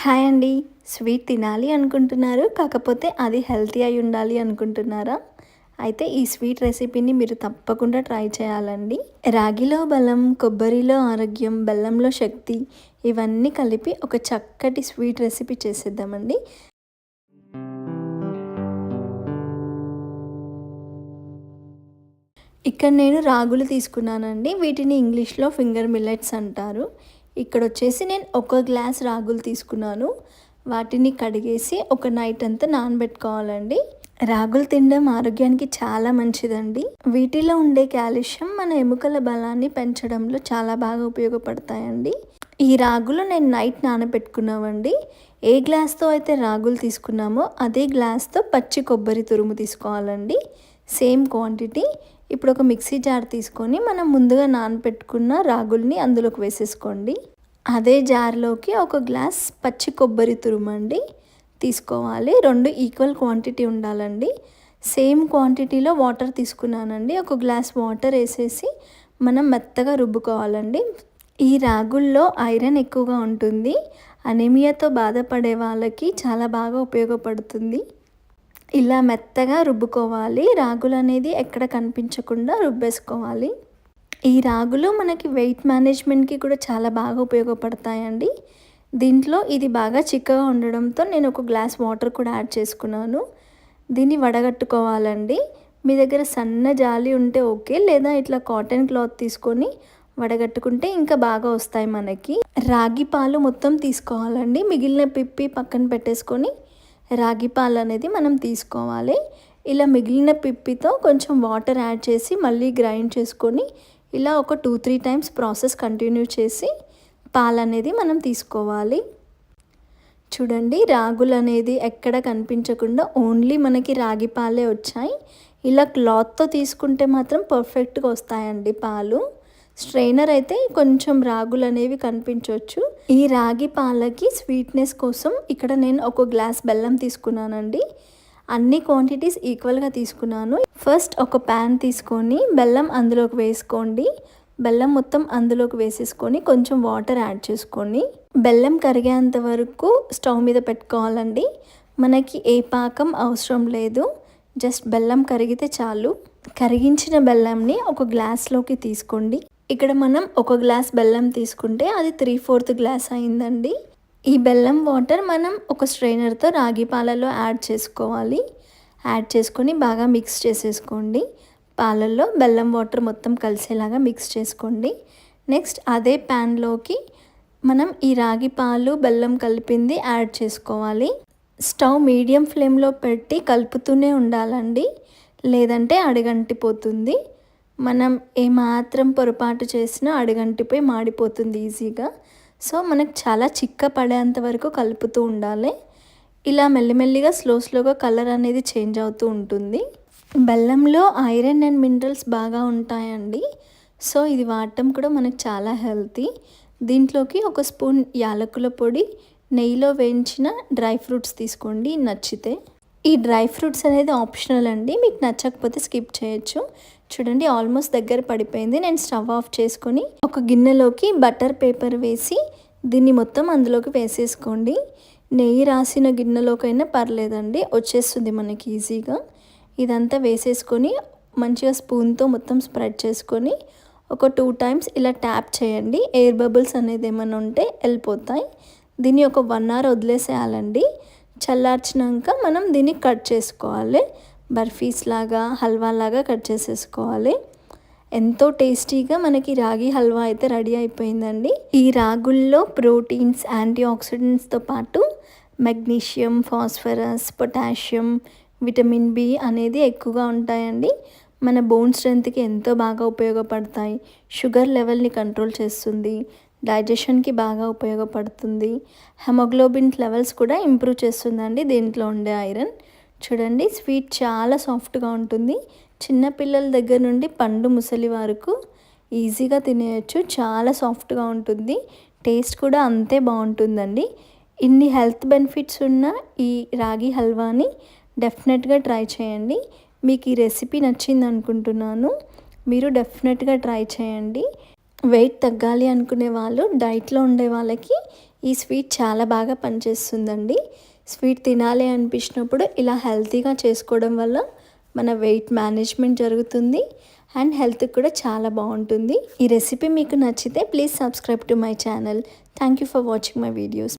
Hi అండి. Sweet తినాలి అనుకుంటున్నారు. కాకపోతే అది హెల్తీ అయి ఉండాలి అనుకుంటున్నారా? అయితే ఈ స్వీట్ రెసిపీని మీరు తప్పకుండా ట్రై చేయాలండి. రాగిలో బలం, కొబ్బరిలో ఆరోగ్యం, బెల్లంలో శక్తి ఇవన్నీ కలిపి ఒక చక్కటి స్వీట్ రెసిపీ చేసేద్దామండి. ఇక్కడ నేను రాగులు తీసుకున్నానండి. వీటిని ఇంగ్లీష్‌లో ఫింగర్ మిల్లెట్స్ అంటారు. ఇక్కడొచ్చేసి నేను ఒక గ్లాస్ రాగులు తీసుకున్నాను. వాటిని కడిగేసి ఒక నైట్ అంతా నానబెట్టుకోవాలండి. రాగులు తినడం ఆరోగ్యానికి చాలా మంచిదండి. వీటిలో ఉండే కాల్షియం మన ఎముకల బలాన్ని పెంచడంలో చాలా బాగా ఉపయోగపడతాయండి. ఈ రాగులు నేను నైట్ నానబెట్టుకున్నామండి. ఏ గ్లాస్‌తో అయితే రాగులు తీసుకున్నామో అదే గ్లాస్‌తో పచ్చి కొబ్బరి తురుము తీసుకోవాలండి. Same quantity. ఇప్పుడు ఒక మిక్సీ జార్ తీసుకొని మనం ముందుగా నానబెట్టుకున్న రాగుల్ని అందులోకి వేసేసుకోండి. అదే జార్లోకి ఒక గ్లాస్ పచ్చి కొబ్బరి తురుమండి తీసుకోవాలి. 2 ఈక్వల్ క్వాంటిటీ ఉండాలండి. సేమ్ క్వాంటిటీలో వాటర్ తీసుకున్నానండి. ఒక గ్లాస్ వాటర్ వేసేసి మనం మెత్తగా రుబ్బుకోవాలండి. ఈ రాగుల్లో ఐరన్ ఎక్కువగా ఉంటుంది. అనీమియాతో బాధపడే వాళ్ళకి చాలా బాగా ఉపయోగపడుతుంది. ఇలా మెత్తగా రుబ్బుకోవాలి. రాగులు అనేది ఎక్కడ కనిపించకుండా రుబ్బేసుకోవాలి. ఈ రాగులు మనకి వెయిట్ మేనేజ్మెంట్కి కూడా చాలా బాగా ఉపయోగపడతాయండి. దీంట్లో ఇది బాగా చిక్కగా ఉండడంతో నేను ఒక గ్లాస్ వాటర్ కూడా యాడ్ చేసుకున్నాను. దీన్ని వడగట్టుకోవాలండి. మీ దగ్గర సన్న జాలి ఉంటే ఓకే, లేదా ఇట్లా కాటన్ క్లాత్ తీసుకొని వడగట్టుకుంటే ఇంకా బాగా వస్తాయి మనకి. రాగి పాలు మొత్తం తీసుకోవాలండి. మిగిలిన పిప్పి పక్కన పెట్టేసుకొని రాగి పాలు అనేది మనం తీసుకోవాలి. ఇలా మిగిలిన పిప్పితో కొంచెం వాటర్ యాడ్ చేసి మళ్ళీ గ్రైండ్ చేసుకొని ఇలా ఒక 2-3 టైమ్స్ ప్రాసెస్ కంటిన్యూ చేసి పాలు అనేది మనం తీసుకోవాలి. చూడండి, రాగులు అనేది ఎక్కడ కనిపించకుండా ఓన్లీ మనకి రాగి పాలే వచ్చాయి. ఇలా క్లాత్తో తీసుకుంటే మాత్రం పర్ఫెక్ట్గా వస్తాయండి పాలు. స్ట్రైనర్ అయితే కొంచెం రాగులు అనేవి కనిపించవచ్చు. ఈ రాగి పాలకి స్వీట్నెస్ కోసం ఇక్కడ నేను ఒక గ్లాస్ బెల్లం తీసుకున్నానండి. అన్ని క్వాంటిటీస్ ఈక్వల్గా తీసుకున్నాను. ఫస్ట్ ఒక ప్యాన్ తీసుకొని బెల్లం అందులోకి వేసుకోండి. బెల్లం మొత్తం అందులోకి వేసేసుకొని కొంచెం వాటర్ యాడ్ చేసుకొని బెల్లం కరిగేంత వరకు స్టవ్ మీద పెట్టుకోవాలండి. మనకి ఏ పాకం అవసరం లేదు, జస్ట్ బెల్లం కరిగితే చాలు. కరిగించిన బెల్లంని ఒక గ్లాస్లోకి తీసుకోండి. ఇక్కడ మనం ఒక గ్లాస్ బెల్లం తీసుకుంటే అది 3/4 గ్లాస్ అయిందండి. ఈ బెల్లం వాటర్ మనం ఒక స్ట్రైనర్తో రాగి పాలలో యాడ్ చేసుకోవాలి. యాడ్ చేసుకొని బాగా మిక్స్ చేసేసుకోండి. పాలల్లో బెల్లం వాటర్ మొత్తం కలిసేలాగా మిక్స్ చేసుకోండి. నెక్స్ట్ అదే ప్యాన్లోకి మనం ఈ రాగి పాలు బెల్లం కలిపింది యాడ్ చేసుకోవాలి. స్టవ్ మీడియం ఫ్లేమ్లో పెట్టి కలుపుతూనే ఉండాలండి, లేదంటే అడుగంటిపోతుంది. మనం ఏమాత్రం పొరపాటు చేసినా అడుగంటిపోయి మాడిపోతుంది ఈజీగా. సో మనకు చాలా చిక్క పడేంత వరకు కలుపుతూ ఉండాలి. ఇలా మెల్లిమెల్లిగా స్లోగా కలర్ అనేది చేంజ్ అవుతూ ఉంటుంది. బెల్లంలో ఐరన్ అండ్ మినరల్స్ బాగా ఉంటాయండి. సో ఇది వాడటం కూడా మనకు చాలా హెల్తీ. దీంట్లోకి ఒక స్పూన్ యాలకుల పొడి, నెయ్యిలో వేయించిన డ్రై ఫ్రూట్స్ తీసుకోండి నచ్చితే. ఈ డ్రై ఫ్రూట్స్ అనేది ఆప్షనల్ అండి, మీకు నచ్చకపోతే స్కిప్ చేయొచ్చు. చూడండి, ఆల్మోస్ట్ దగ్గర పడిపోయింది. నేను స్టవ్ ఆఫ్ చేసుకొని ఒక గిన్నెలోకి బటర్ పేపర్ వేసి దీన్ని మొత్తం అందులోకి వేసేసుకోండి. నెయ్యి రాసిన గిన్నెలోకైనా పర్లేదండి, వచ్చేస్తుంది మనకి ఈజీగా. ఇదంతా వేసేసుకొని మంచిగా స్పూన్తో మొత్తం స్ప్రెడ్ చేసుకొని ఒక 2 టైమ్స్ ఇలా ట్యాప్ చేయండి. ఎయిర్ బబుల్స్ అనేది ఏమైనా ఉంటే వెళ్ళిపోతాయి. దీన్ని ఒక 1 అవర్ వదిలేసేయాలండి. చల్లార్చినాక మనం దీన్ని కట్ చేసుకోవాలి. బర్ఫీస్ లాగా, హల్వా లాగా కట్ చేసేసుకోవాలి. ఎంతో టేస్టీగా మనకి రాగి హల్వా అయితే రెడీ అయిపోయిందండి. ఈ రాగుల్లో ప్రోటీన్స్, యాంటీ ఆక్సిడెంట్స్తో పాటు magnesium, phosphorus, potassium, vitamin B అనేది ఎక్కువగా ఉంటాయండి. మన బోన్ స్ట్రెంత్కి ఎంతో బాగా ఉపయోగపడతాయి. షుగర్ లెవెల్ని కంట్రోల్ చేస్తుంది. డైజెషన్కి బాగా ఉపయోగపడుతుంది. హెమోగ్లోబిన్ లెవెల్స్ కూడా ఇంప్రూవ్ చేస్తుందండి దీంట్లో ఉండే ఐరన్. చూడండి, స్వీట్ చాలా సాఫ్ట్గా ఉంటుంది. చిన్నపిల్లల దగ్గర నుండి పండు ముసలి వరకు ఈజీగా తినేయచ్చు. చాలా సాఫ్ట్గా ఉంటుంది. టేస్ట్ కూడా అంతే బాగుంటుందండి. ఇన్ని హెల్త్ బెనిఫిట్స్ ఉన్న ఈ రాగి హల్వాని డెఫినెట్గా ట్రై చేయండి. మీకు ఈ రెసిపీ నచ్చింది అనుకుంటున్నాను. మీరు డెఫినెట్గా ట్రై చేయండి. వెయిట్ తగ్గాలి అనుకునే వాళ్ళు, డైట్లో ఉండే వాళ్ళకి ఈ స్వీట్ చాలా బాగా పనిచేస్తుందండి. స్వీట్ తినాలి అనిపించినప్పుడు ఇలా హెల్తీగా చేసుకోవడం వల్ల మన వెయిట్ మేనేజ్మెంట్ జరుగుతుంది అండ్ హెల్త్ కూడా చాలా బాగుంటుంది. ఈ రెసిపీ మీకు నచ్చితే please subscribe to my channel. Thank you for watching my videos.